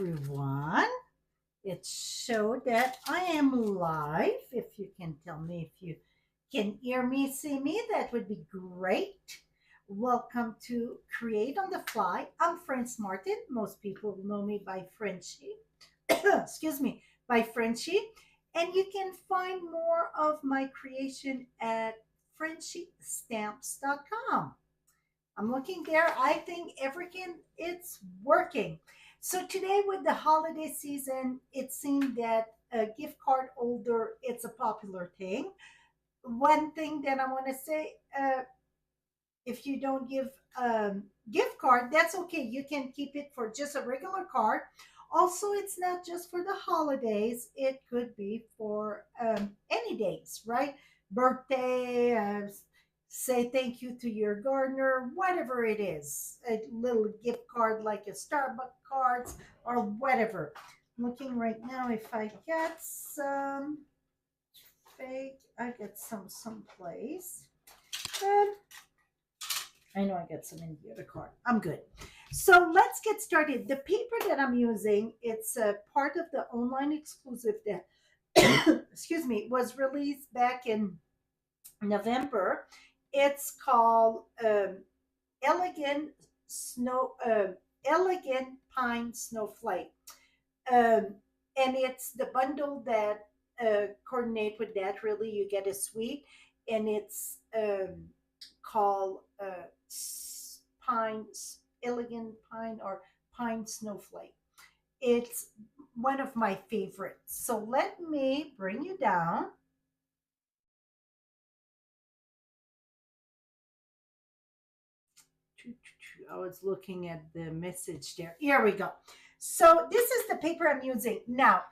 everyone. It showed that I am live. If you can tell me if you can hear me, see me, that would be great. Welcome to Create on the Fly. I'm Franz Martin. Most people know me by Frenchie. Excuse me, by Frenchie. And you can find more of my creation at frenchiestamps.com. I'm looking there. I think everything it's working. So today with the holiday season, it seemed that a gift card holder it's a popular thing. One thing that I want to say, if you don't give a gift card, that's okay. You can keep it for just a regular card. Also, it's not just for the holidays. It could be for any days, right? Birthday, say thank you to your gardener, whatever it is. A little gift card like a Starbucks cards or whatever. I'm looking right now if I get some fake. I get some someplace. Um, I know I got some in the other card. I'm good. So let's get started. The paper that I'm using, it's a part of the online exclusive that, excuse me, was released back in November. It's called Elegant Snow, Elegant Pine Snowflake, and it's the bundle that coordinate with that. Really, you get a suite, and it's called Pine Elegant Pine or Pine Snowflake. It's one of my favorites. So let me bring you down. I was looking at the message there. Here we go. So this is the paper I'm using. Now,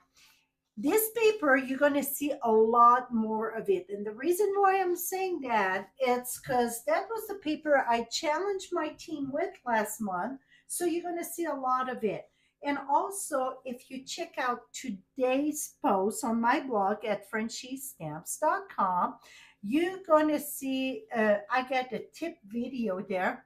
this paper, you're going to see a lot more of it. And the reason why I'm saying that, it's because that was the paper I challenged my team with last month. So you're going to see a lot of it. And also, if you check out today's post on my blog at frenchiestamps.com, you're going to see, I got a tip video there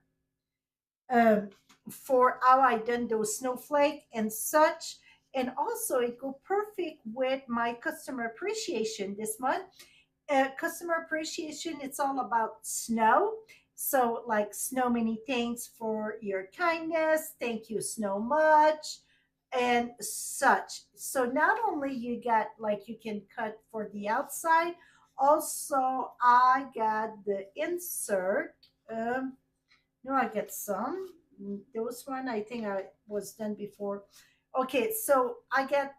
um, for how I done those snowflake and such. And also it go perfect with my customer appreciation this month. Customer appreciation, it's all about snow. So like snow many thanks for your kindness. Thank you so much and such. So not only you got like you can cut for the outside, also I got the insert. No, I get some. Those one I think I was done before. Okay, so I get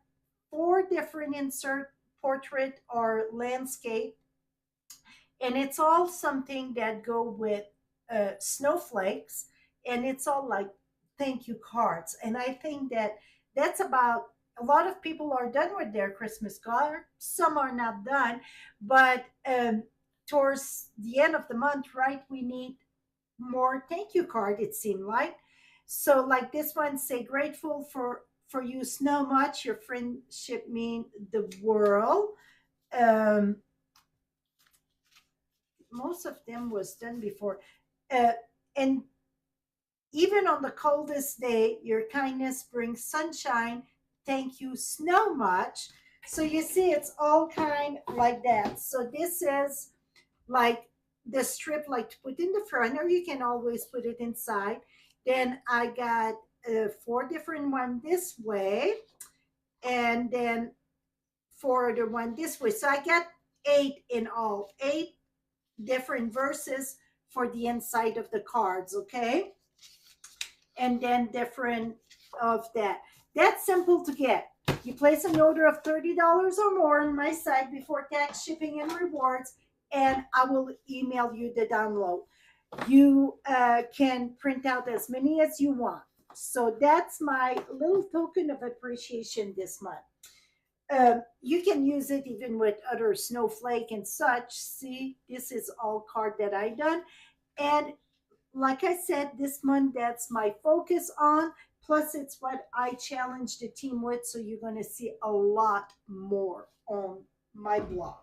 four different insert portrait or landscape, and it's all something that go with snowflakes, and it's all like thank you cards. And I think that that's about a lot of people are done with their Christmas card. Some are not done, but towards the end of the month, right? We need more thank you card, it seemed like. So like this one say grateful for you so much, your friendship mean the world. um Most of them was done before. And even on the coldest day your kindness brings sunshine, thank you so much. So you see it's all kind like that. So this is like the strip like to put in the front, or you can always put it inside. Then I got four different one this way, and then for the one this way. So I got eight in all, eight different verses for the inside of the cards, okay? And then different of that. That's simple to get. You place an order of $30 or more on my site before tax, shipping, and rewards, and I will email you the download. You can print out as many as you want. So that's my little token of appreciation this month. You can use it even with other snowflake and such. See, this is all card that I done. And like I said, this month that's my focus on. Plus, it's what I challenge the team with. So you're going to see a lot more on my blog.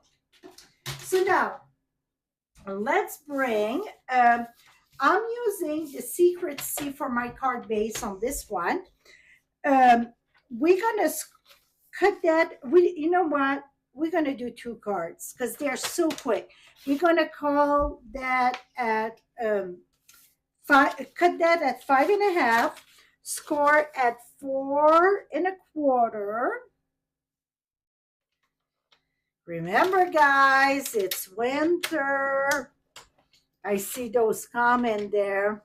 So now, let's bring, I'm using the Secret C for my card base on this one. Um, we're gonna cut that. You know what? We're gonna do 2 cards because they're so quick. We're gonna call that at five. Cut that at 5.5. Score at 4.25. Remember, guys, it's winter. I see those comment there.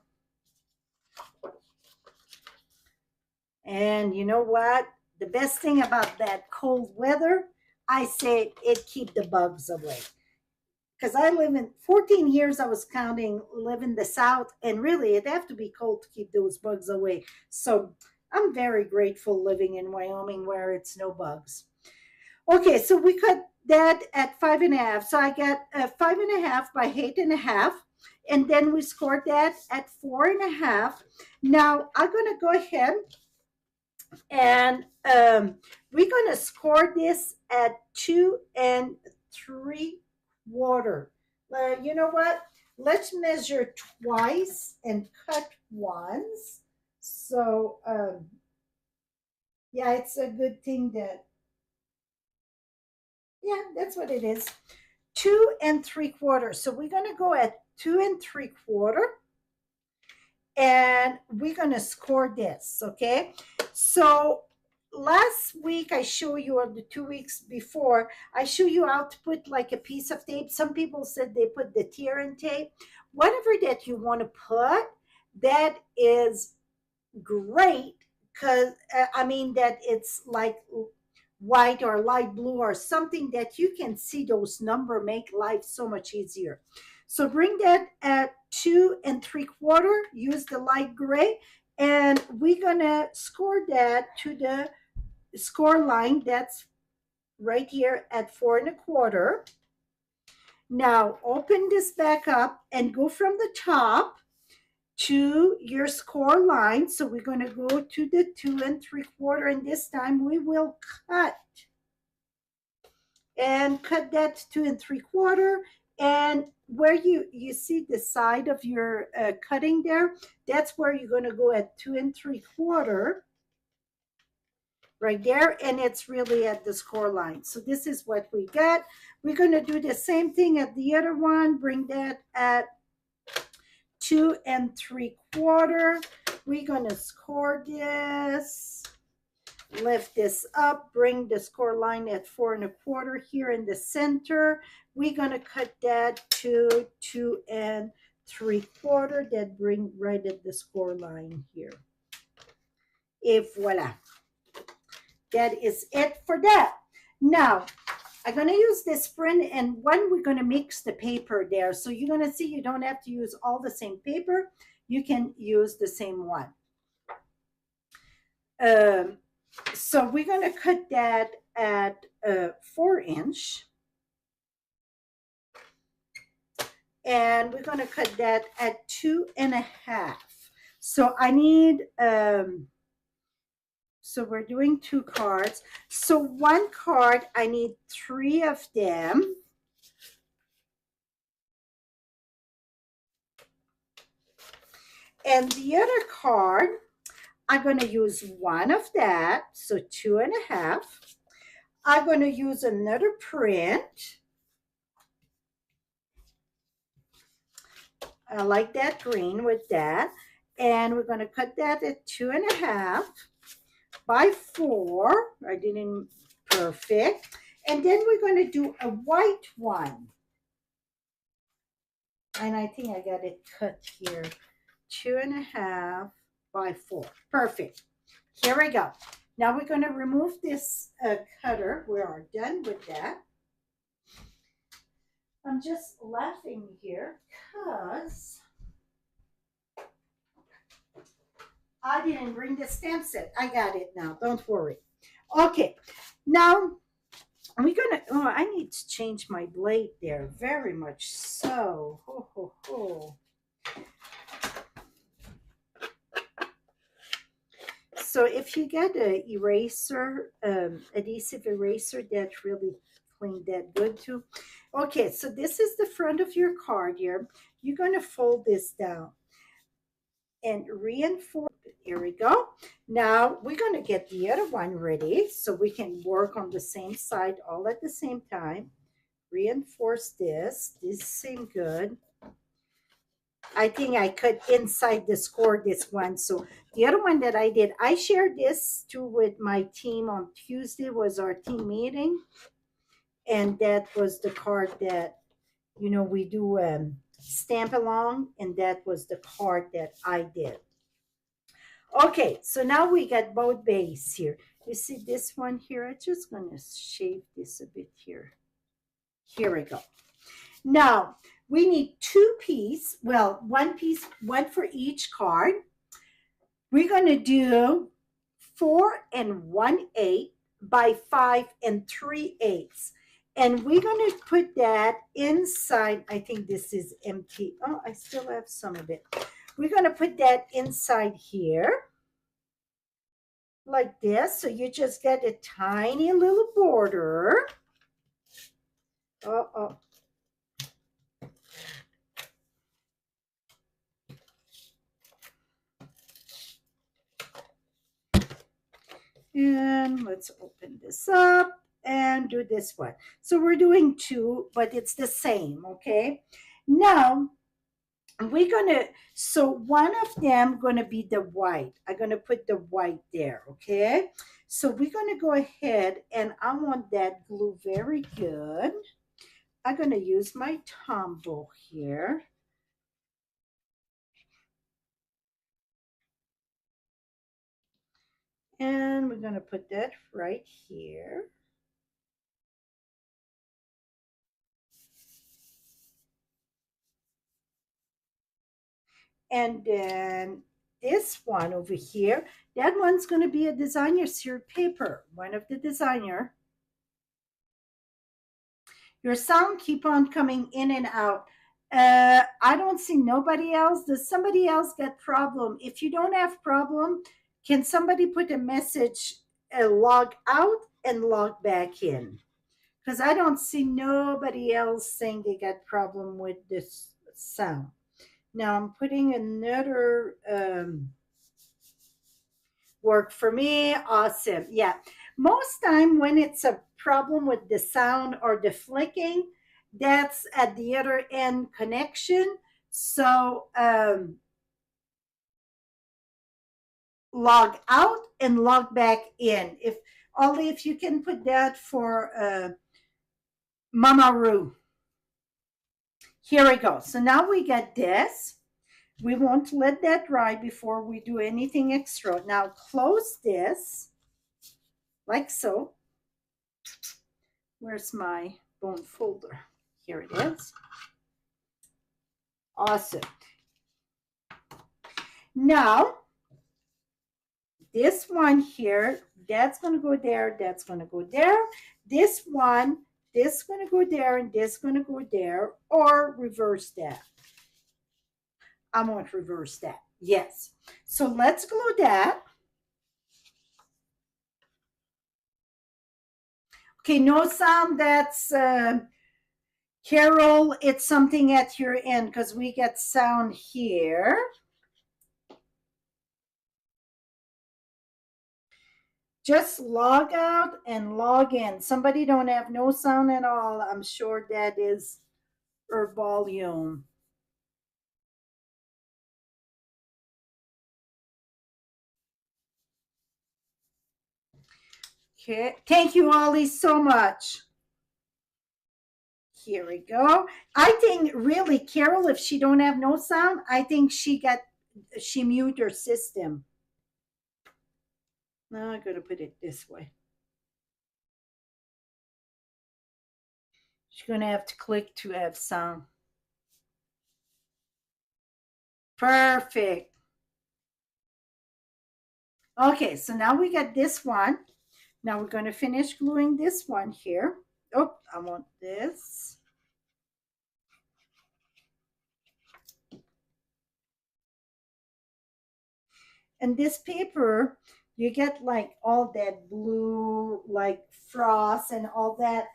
And you know what? The best thing about that cold weather, I say it keep the bugs away. Because I live in 14 years, I was counting, live in the South, and really it'd have to be cold to keep those bugs away. So I'm very grateful living in Wyoming where it's no bugs. Okay, so we cut that at 5.5. So I got 5.5 by 8.5. And then we scored that at 4.5. Now I'm going to go ahead and we're going to score this at 2.75. You know what? Let's measure twice and cut once. So, yeah, it's a good thing that, yeah, that's what it is. 2.75. So we're going to go at 2.75. And we're going to score this, okay? So last week I showed you, or the 2 weeks before, I showed you how to put like a piece of tape. Some people said they put the tear and tape. Whatever that you want to put, that is great, because I mean that it's like white or light blue or something that you can see those numbers, make life so much easier. So bring that at 2.75, use the light gray, and we're gonna score that to the score line that's right here at 4.25. Now open this back up and go from the top to your score line. So we're going to go to the 2.75, and this time we will cut that 2.75. And where you see the side of your cutting there, that's where you're going to go at 2.75 right there, and it's really at the score line. So this is what we got. We're going to do the same thing at the other one. Bring that at 2.75. We're going to score this, lift this up, bring the score line at 4.25 here in the center. We're going to cut that to 2.75. That bring right at the score line here. Et voila. That is it for that. Now, I'm going to use this print, and when we're going to mix the paper there, so you're going to see you don't have to use all the same paper. You can use the same one. So we're going to cut that at 4 inch. And we're going to cut that at 2.5. So I need... So we're doing 2 cards. So 1 card, I need 3 of them. And the other card, I'm going to use 1 of that, so 2.5. I'm going to use another print. I like that green with that. And we're going to cut that at 2.5. by 4. I didn't perfect. And then we're going to do a white one. And I think I got it cut here. 2.5 by 4. Perfect. Here we go. Now we're going to remove this cutter. We are done with that. I'm just laughing here because I didn't bring the stamp set. I got it now. Don't worry. Okay. Now, we're going to... Oh, I need to change my blade there. Very much so. Ho, ho, ho. So if you get an eraser, adhesive eraser, that really cleaned that good too. Okay, so this is the front of your card here. You're going to fold this down and reinforce. Here we go. Now we're going to get the other one ready so we can work on the same side all at the same time. Reinforce this. This seemed good. I think I could inside the score this one. So the other one that I did, I shared this too with my team on Tuesday was our team meeting. And that was the card that, you know, we do stamp along. And that was the card that I did. Okay, so now we got both base here. You see this one here? I'm just going to shape this a bit here. Here we go. Now, we need two pieces. Well, one piece, one for each card. We're going to do 4 1/8 by 5 3/8. And we're going to put that inside. I think this is empty. Oh, I still have some of it. We're going to put that inside here like this. So you just get a tiny little border. Uh-oh. And let's open this up and do this one. So we're doing 2, but it's the same, okay? Now, we're gonna, so one of them gonna be the white. I'm gonna put the white there, okay? So we're gonna go ahead and I want that glue very good. I'm gonna use my Tombow here. And we're gonna put that right here. And then this one over here, that one's going to be a designer series paper, one of the designer. Your sound keep on coming in and out. I don't see nobody else. Does somebody else get problem? If you don't have problem, can somebody put a message, log out and log back in? Because I don't see nobody else saying they got problem with this sound. Now I'm putting another work for me. Awesome. Yeah. Most time when it's a problem with the sound or the flicking, that's at the other end connection. So log out and log back in. If only if you can put that for Mama Roo. Here we go. So now we get this. We want to let that dry before we do anything extra. Now close this like so. Where's my bone folder? Here it is. Awesome. Now, this one here, that's going to go there, that's going to go there. This one, this is going to go there, and this is going to go there, or reverse that. I want to reverse that. Yes. So let's glue that. Okay, no sound. That's Carol. It's something at your end because we get sound here. Just log out and log in. Somebody don't have no sound at all. I'm sure that is her volume. Okay. Thank you, Ollie, so much. Here we go. I think really, Carol, if she don't have no sound, I think she mute her system. Now I'm gonna put it this way. She's gonna have to click to have sound. Perfect. Okay, so now we got this one. Now we're gonna finish gluing this one here. Oh, I want this. And this paper, you get like all that blue, like frost and all that.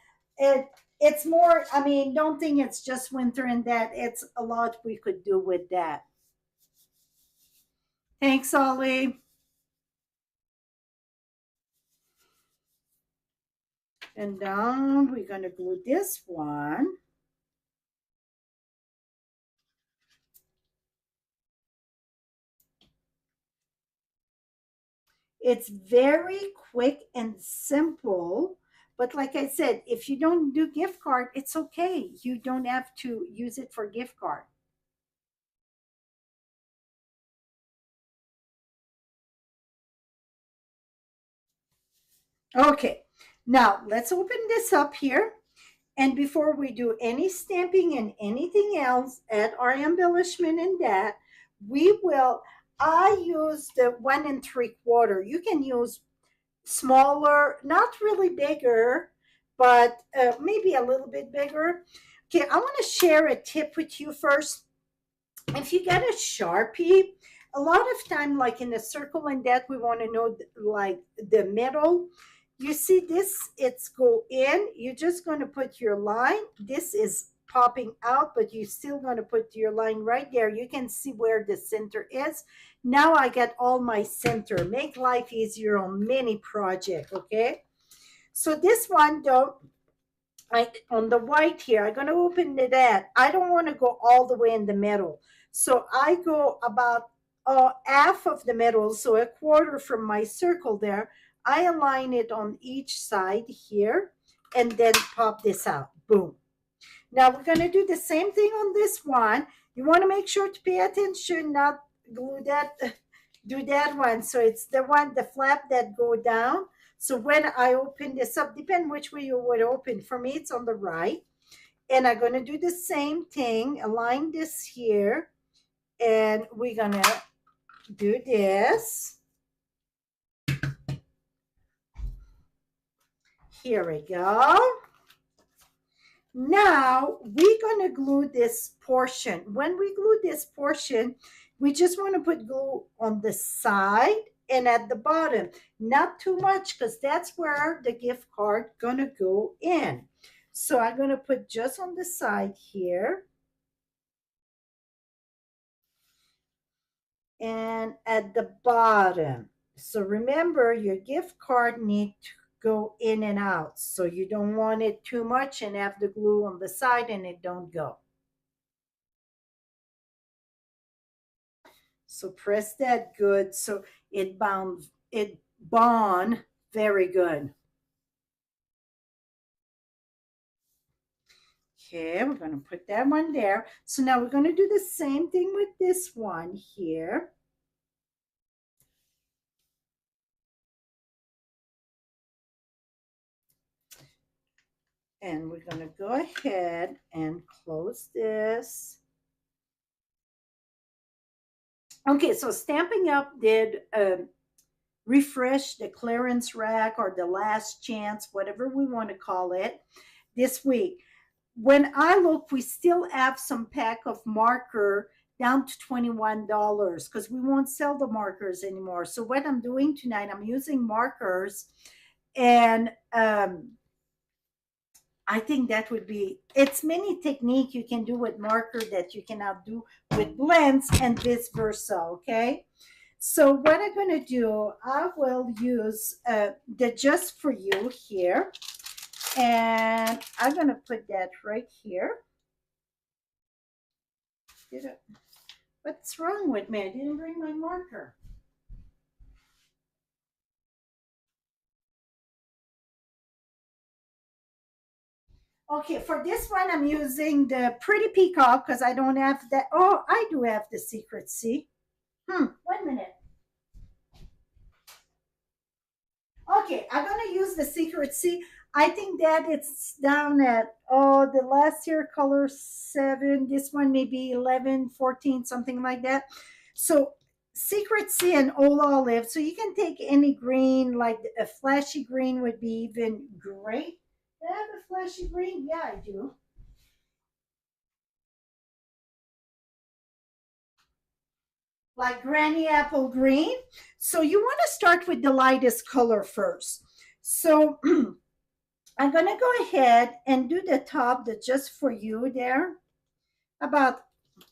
It's more, I mean, don't think it's just winter and that. It's a lot we could do with that. Thanks, Ollie. And down, we're going to glue this one. It's very quick and simple. But like I said, if you don't do gift card, it's okay. You don't have to use it for gift card. Okay, now let's open this up here. And before we do any stamping and anything else, add our embellishment in that, we will, I use the 1 3/4. You can use smaller, not really bigger, but maybe a little bit bigger. Okay, I want to share a tip with you first. If you get a Sharpie, a lot of time, like in a circle and that, we want to know like the middle. You see this, it's go in, you're just going to put your line. This is popping out, but you're still going to put your line right there. You can see where the center is. Now I got all my center. Make life easier on many project, okay? So this one though, on the white here, I'm going to open that. I don't want to go all the way in the middle. So I go about half of the middle, so 1/4 from my circle there. I align it on each side here and then pop this out. Boom. Now we're going to do the same thing on this one. You want to make sure to pay attention, not glue that, do that one. So it's the one, the flap that go down. So when I open this up, depend which way you would open. For me, it's on the right. And I'm going to do the same thing, align this here. And we're going to do this. Here we go. Now we're going to glue this portion. When we glue this portion, we just want to put glue on the side and at the bottom. Not too much because that's where the gift card gonna go in. So I'm gonna put just on the side here. And at the bottom. So remember, your gift card needs to go in and out. So you don't want it too much and have the glue on the side and it don't go. So press that good so it bond very good. Okay, we're going to put that one there. So now we're going to do the same thing with this one here. And we're going to go ahead and close this. Okay, so Stampin'Up did refresh the clearance rack or the last chance, whatever we want to call it, this week. When I look, we still have some pack of marker down to $21 because we won't sell the markers anymore. So what I'm doing tonight, I'm using markers, and I think that would be, it's many technique you can do with marker that you cannot do with blends and vice versa, okay? So what I'm going to do, I will use the Just For You here. And I'm going to put that right here. What's wrong with me? I didn't bring my marker. Okay, for this one, I'm using the Pretty Peacock because I don't have that. Oh, I do have the Secret C. 1 minute. Okay, I'm going to use the Secret C. I think that it's down at, oh, the last year color 7, this one maybe 11, 14, something like that. So Secret C and Old Olive. So you can take any green, like a flashy green would be even great. Do I have a flashy green? Yeah, I do. Like Granny Apple Green. So you want to start with the lightest color first. So I'm going to go ahead and do the top, the Just For You there, about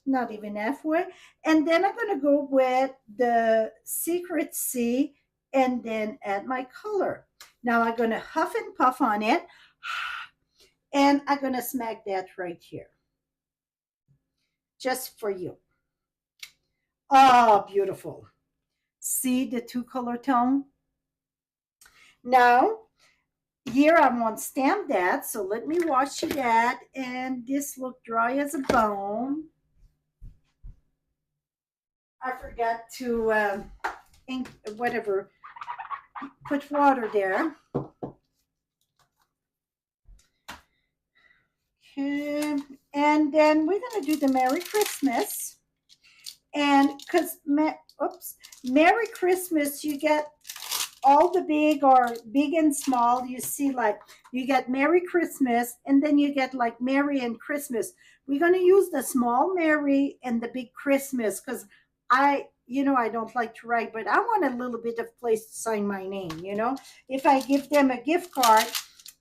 not even halfway. And then I'm going to go with the Secret C and then add my color. Now I'm going to huff and puff on it. And I'm going to smack that right here. Just for you. Oh, beautiful. See the two color tone? Now, here I want stamp that, so let me wash that. And this look dry as a bone. I forgot to ink, whatever, put water there. Okay, and then we're gonna do the Merry Christmas. And because, oops, Merry Christmas, you get all the big or big and small. You see, like, you get Merry Christmas, and then you get like Merry and Christmas. We're going to use the small Merry and the big Christmas because I don't like to write, but I want a little bit of place to sign my name. If I give them a gift card,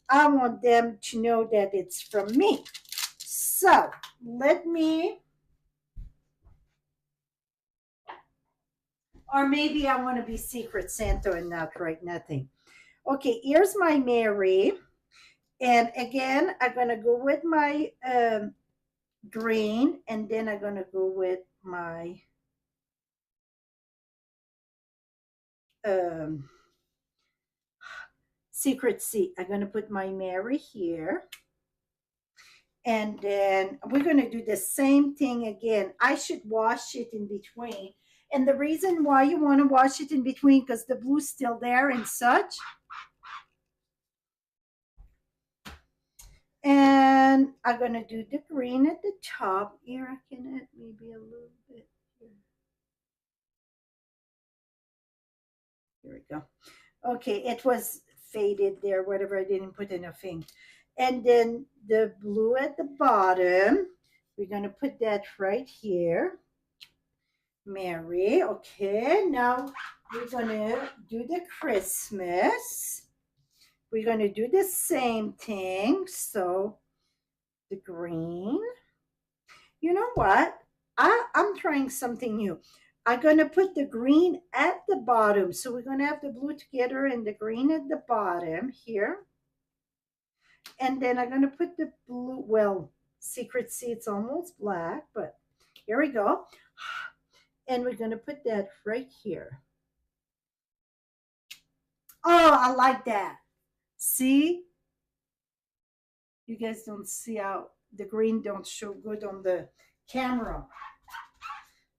I want them to know that it's from me. So let me, or maybe I want to be Secret Santa and not write nothing. Okay, here's my Mary. And again, I'm going to go with my green, and then I'm going to go with my Secret C. I'm going to put my Mary here. And then we're going to do the same thing again. I should wash it in between. And the reason why you want to wash it in between, because the blue's still there and such. And I'm going to do the green at the top. Here, I can add maybe a little bit here. Here we go. Okay, it was faded there, whatever, I didn't put enough ink. And then the blue at the bottom, we're going to put that right here. Mary, okay, now we're going to do the Christmas. We're going to do the same thing. So the green. You know what? I'm trying something new. I'm going to put the green at the bottom. So we're going to have the blue together and the green at the bottom here. And then I'm going to put the blue, well, Secret C, it's almost black, but here we go. And we're going to put that right here. Oh, I like that. See? You guys don't see how the green don't show good on the camera.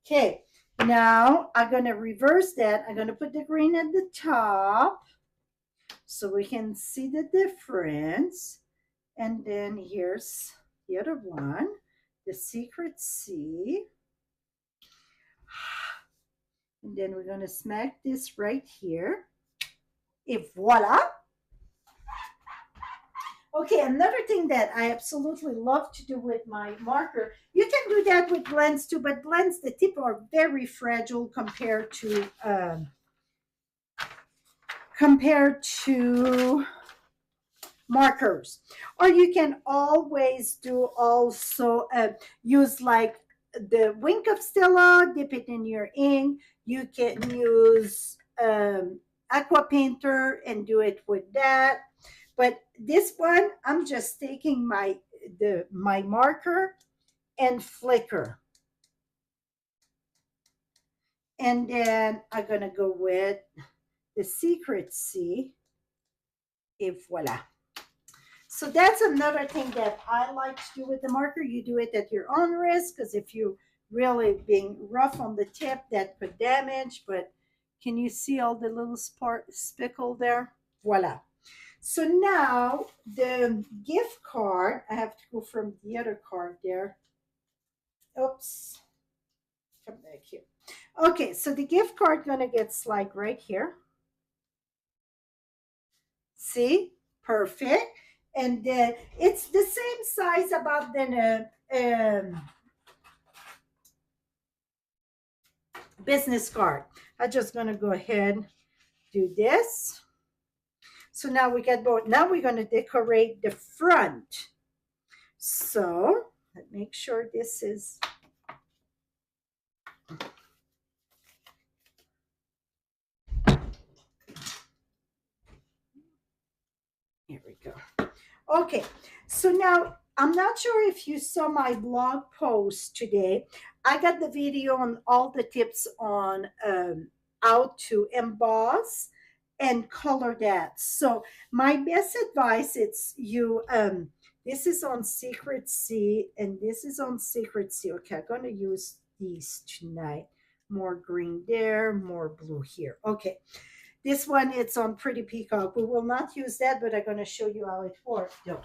Okay, now I'm going to reverse that. I'm going to put the green at the top so we can see the difference. And then here's the other one, the Secret C. And then we're going to smack this right here. Et voila. Okay, another thing that I absolutely love to do with my marker, you can do that with blends too, but blends, the tip are very fragile compared to markers. Or you can always do also use like the wink of Stella, dip it in your ink. You can use aqua painter and do it with that. But this one, I'm just taking my marker and flicker. And then I'm going to go with the Secret C. Et voila. So that's another thing that I like to do with the marker. You do it at your own risk, because if you really being rough on the tip, that could damage. But can you see all the little spickle there? Voila. So now the gift card, I have to go from the other card there. Oops. Come back here. Okay, so the gift card gonna get slide right here. See? Perfect. And then it's the same size about the business card. I'm just gonna go ahead do this. So now we got both. Now we're going to decorate the front. So let's make sure this is. Okay, so now I'm not sure if you saw my blog post today. I got the video on all the tips on how to emboss and color that. So my best advice it's you this is on Secret C and this is on Secret C. Okay, I'm going to use these tonight. More green there, more blue here. Okay. This one, it's on Pretty Peacock. We will not use that, but I'm going to show you how it works. Though.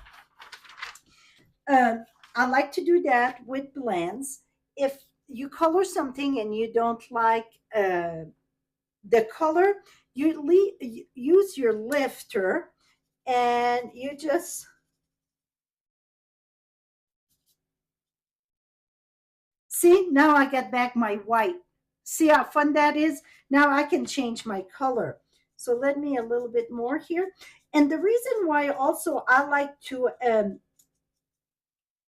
I like to do that with blends. If you color something and you don't like the color, you use your lifter and you just see. Now I get back my white. See how fun that is? Now I can change my color. So let me a little bit more here. And the reason why also I like to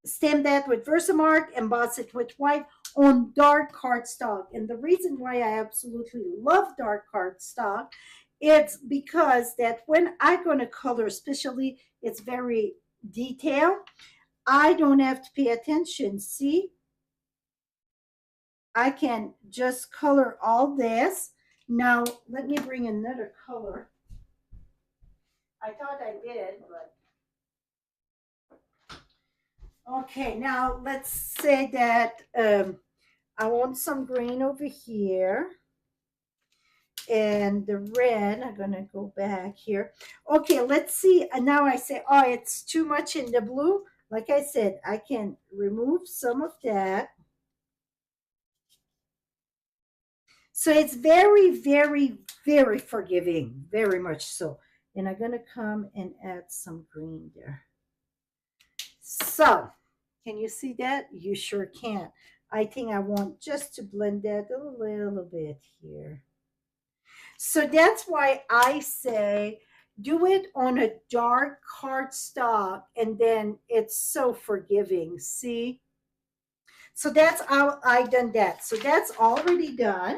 stamp that with Versamark, emboss it with white on dark cardstock. And the reason why I absolutely love dark cardstock, it's because that when I'm going to color, especially it's very detailed, I don't have to pay attention. See, I can just color all this. Now, let me bring another color. I thought I did, but okay. Now, let's say that I want some green over here. And the red, I'm going to go back here. Okay, let's see. And now I say, oh, it's too much in the blue. Like I said, I can remove some of that. So it's very, very, very forgiving, very much so. And I'm going to come and add some green there. So, can you see that? You sure can. I think I want just to blend that a little bit here. So that's why I say do it on a dark cardstock and then it's so forgiving. See? So that's how I done that. So that's already done.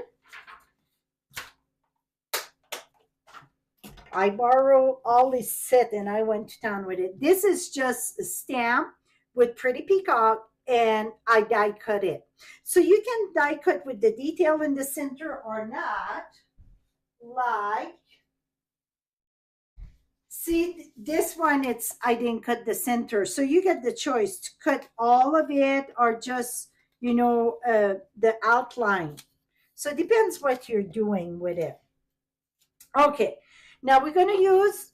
I borrow all this set and I went to town with it. This is just a stamp with Pretty Peacock and I die cut it. So you can die cut with the detail in the center or not. Like, see this one, it's I didn't cut the center. So you get the choice to cut all of it or just, the outline. So it depends what you're doing with it. Okay, now we're going to use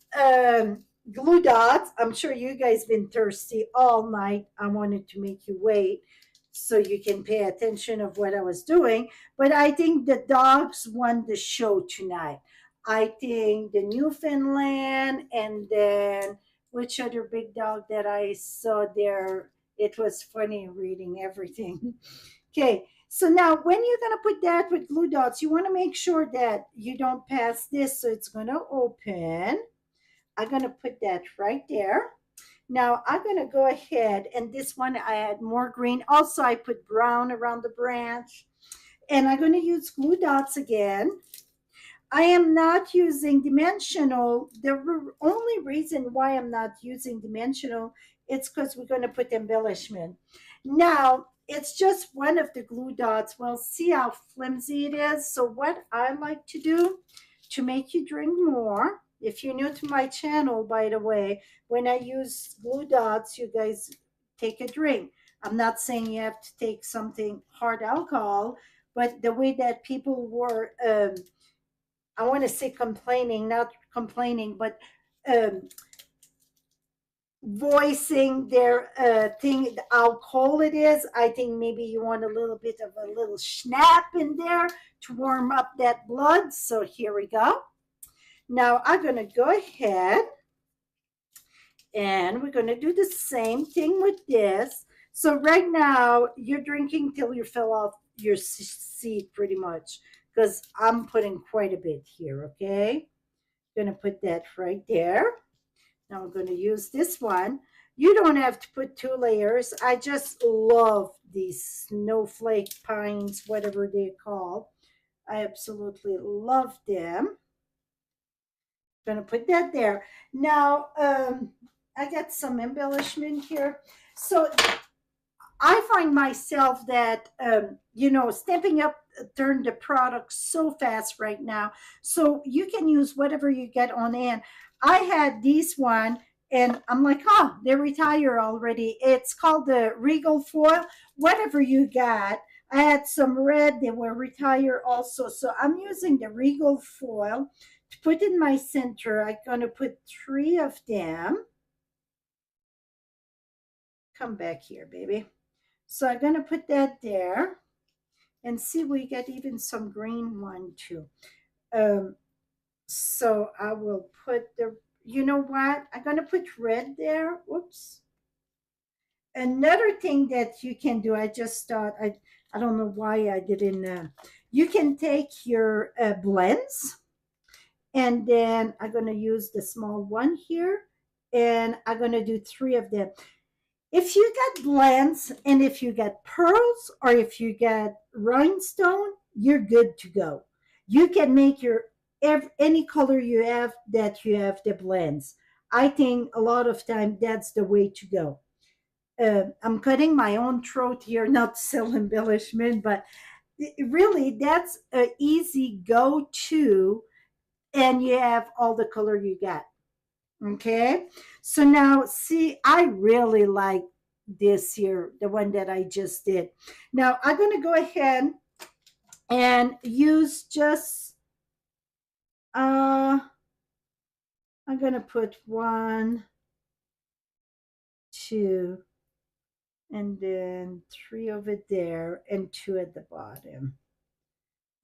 glue dots. I'm sure you guys been thirsty all night. I wanted to make you wait so you can pay attention of what I was doing. But I think the dogs won the show tonight. I think the Newfoundland and then which other big dog that I saw there. It was funny reading everything. Okay, so now when you're going to put that with glue dots, you want to make sure that you don't pass this. So it's going to open. I'm going to put that right there. Now I'm going to go ahead and this one I add more green. Also, I put brown around the branch. And I'm going to use glue dots again. I am not using dimensional. The only reason why I'm not using dimensional, it's because we're going to put embellishment. Now, it's just one of the glue dots. Well, see how flimsy it is. So what I like to do to make you drink more, if you're new to my channel, by the way, when I use glue dots, you guys take a drink. I'm not saying you have to take something hard alcohol, but the way that people were I want to say complaining, not complaining, but um, voicing their thing, how cold it is. I think maybe you want a little bit of a little snap in there to warm up that blood. So here we go. Now I'm going to go ahead and we're going to do the same thing with this. So right now you're drinking till you fill off your seat pretty much because I'm putting quite a bit here, okay? Going to put that right there. Now I'm going to use this one. You don't have to put two layers. I just love these snowflake pines, whatever they call. I absolutely love them. Going to put that there. Now, I got some embellishment here. So I find myself that, Stamping Up turned the product so fast right now. So you can use whatever you get on hand. I had this one and I'm like, oh, they retire already. It's called the Regal Foil, whatever you got. I had some red, they were retire also. So I'm using the Regal Foil to put in my center. I'm going to put 3 of them. Come back here, baby. So I'm going to put that there and see we get even some green one too. So I will put the, you know what? I'm going to put red there. Whoops. Another thing that you can do, I just thought, I don't know why I didn't, you can take your blends and then I'm going to use the small one here and I'm going to do 3 of them. If you get blends and if you get pearls or if you get rhinestone, you're good to go. You can make your any color you have that you have the blends. I think a lot of time that's the way to go. I'm cutting my own throat here, not to sell embellishment, but really that's an easy go-to, and you have all the color you got. Okay, so now see, I really like this here, the one that I just did. Now I'm going to go ahead and use just, I'm going to put 1, 2, and then 3 over there and 2 at the bottom.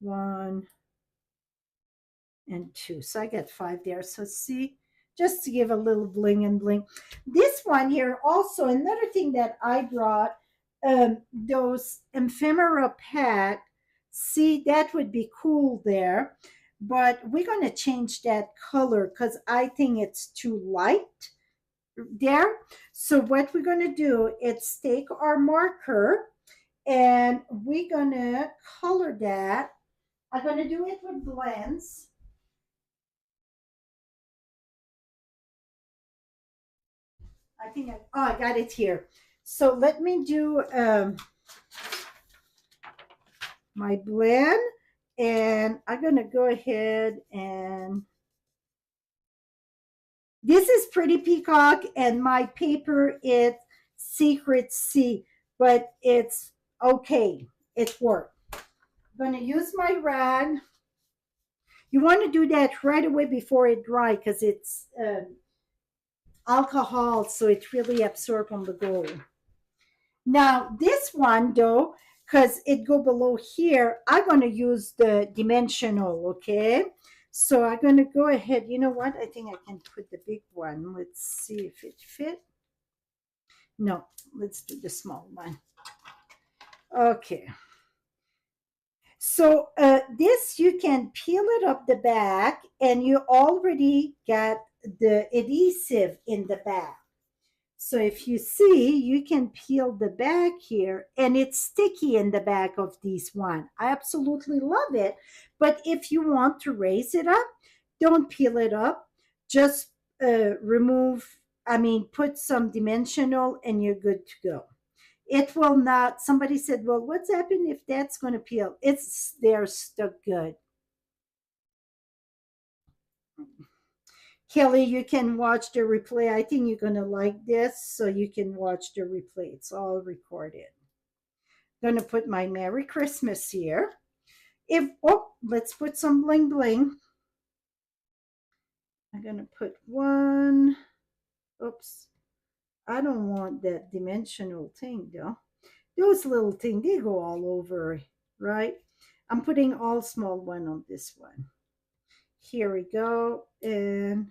1 and 2. So I get 5 there. So see, just to give a little bling and bling. This one here also, another thing that I brought, those ephemera pack. See, that would be cool there. But we're going to change that color because I think it's too light there. So what we're going to do is take our marker and we're going to color that. I'm going to do it with blends. I think I got it here. So let me do my blend, and I'm going to go ahead and this is Pretty Peacock, and my paper is Secret Sea, but it's okay. It worked. I'm going to use my rag. You want to do that right away before it dries because it's alcohol, so it really absorbs on the gold. Now this one though, because it go below here, I'm going to use the dimensional, okay? So I'm going to go ahead. You know what? I think I can put the big one. Let's see if it fit. No, let's do the small one. Okay. So this, you can peel it up the back and you already got the adhesive in the back. So if you see, you can peel the back here and it's sticky in the back of this one. I absolutely love it. But if you want to raise it up, don't peel it up. Just put some dimensional and you're good to go. It will not, somebody said, well, what's happened if that's going to peel? They're stuck good. Kelly, you can watch the replay. I think you're going to like this, so you can watch the replay. It's all recorded. I'm going to put my Merry Christmas here. Let's put some bling bling. I'm going to put 1. Oops. I don't want that dimensional thing, though. Those little things, they go all over, right? I'm putting all small one on this one. Here we go. And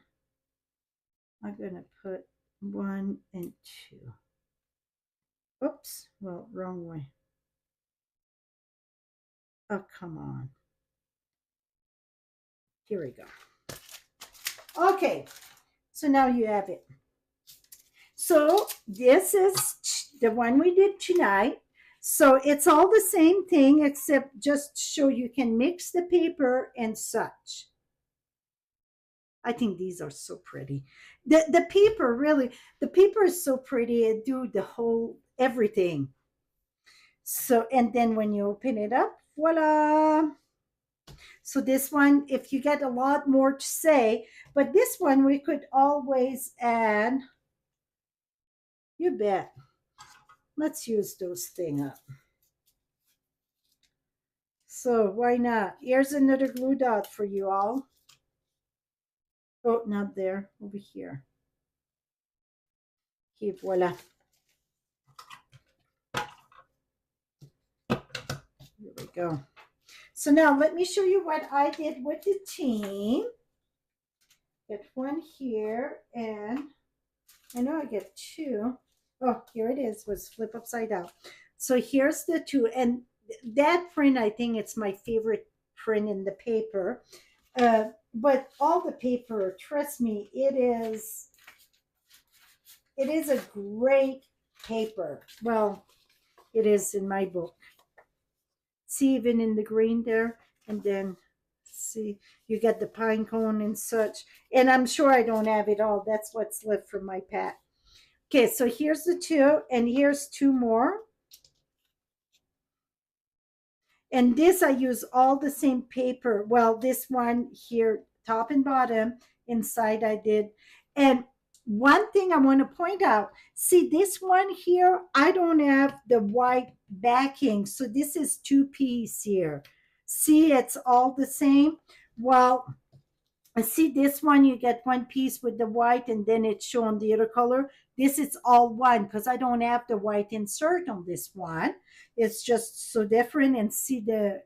I'm going to put 1 and 2. Oops, well, wrong way. Oh, come on. Here we go. Okay, so now you have it. So this is the one we did tonight. So it's all the same thing, except just show you can mix the paper and such. I think these are so pretty. The paper, really, the paper is so pretty. It do the whole everything. So, and then when you open it up, voila. So this one, if you get a lot more to say, but this one we could always add, you bet. Let's use those thing up. So why not? Here's another glue dot for you all. Oh, not there, over here. Okay, voila. Here we go. So now let me show you what I did with the team. Get one here, and I know I get two. Oh, here it is, was flip upside down. So here's the two, and that print, I think it's my favorite print in the paper. But all the paper, trust me, it is a great paper. Well, it is in my book. See, even in the green there, and then see, you get the pine cone and such. And I'm sure I don't have it all. That's what's left from my pack. Okay, so here's the two, and here's two more. And this, I use all the same paper. Well, this one here, top and bottom, inside I did. And one thing I want to point out, see this one here, I don't have the white backing. So this is two-piece here. See, it's all the same. Well, I see this one, you get one piece with the white and then it's shown the other color. This is all one because I don't have the white insert on this one. It's just so different. And see the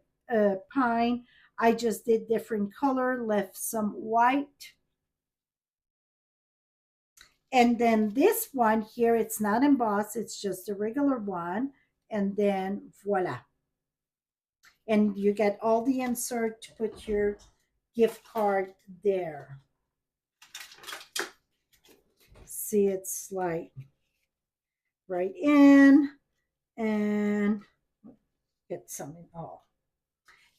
pine, I just did different color, left some white. And then this one here, it's not embossed, it's just a regular one. And then voila. And you get all the insert to put your gift card there. See, it's like right in, and get some in all.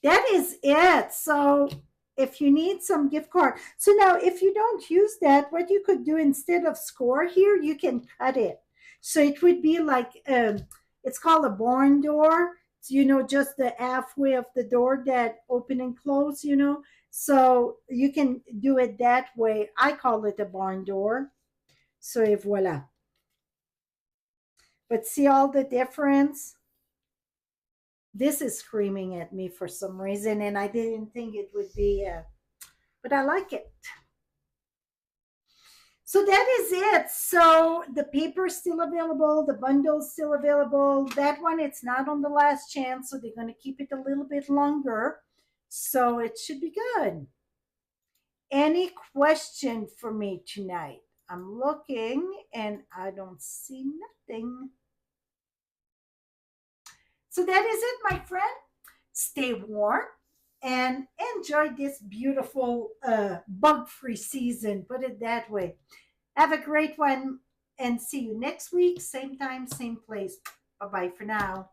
That is it. So if you need some gift card, so now if you don't use that, what you could do instead of score here, you can cut it. So it would be like, it's called a barn door. So, you know, just the halfway of the door that open and close, you know. So you can do it that way. I call it a barn door. So et voila. But see all the difference? This is screaming at me for some reason, and I didn't think it would be, but I like it. So that is it. So the paper is still available. The bundle is still available. That one, it's not on the last chance, so they're going to keep it a little bit longer. So it should be good. Any question for me tonight? I'm looking and I don't see nothing. So that is it, my friend. Stay warm and enjoy this beautiful bug-free season. Put it that way. Have a great one and see you next week. Same time, same place. Bye-bye for now.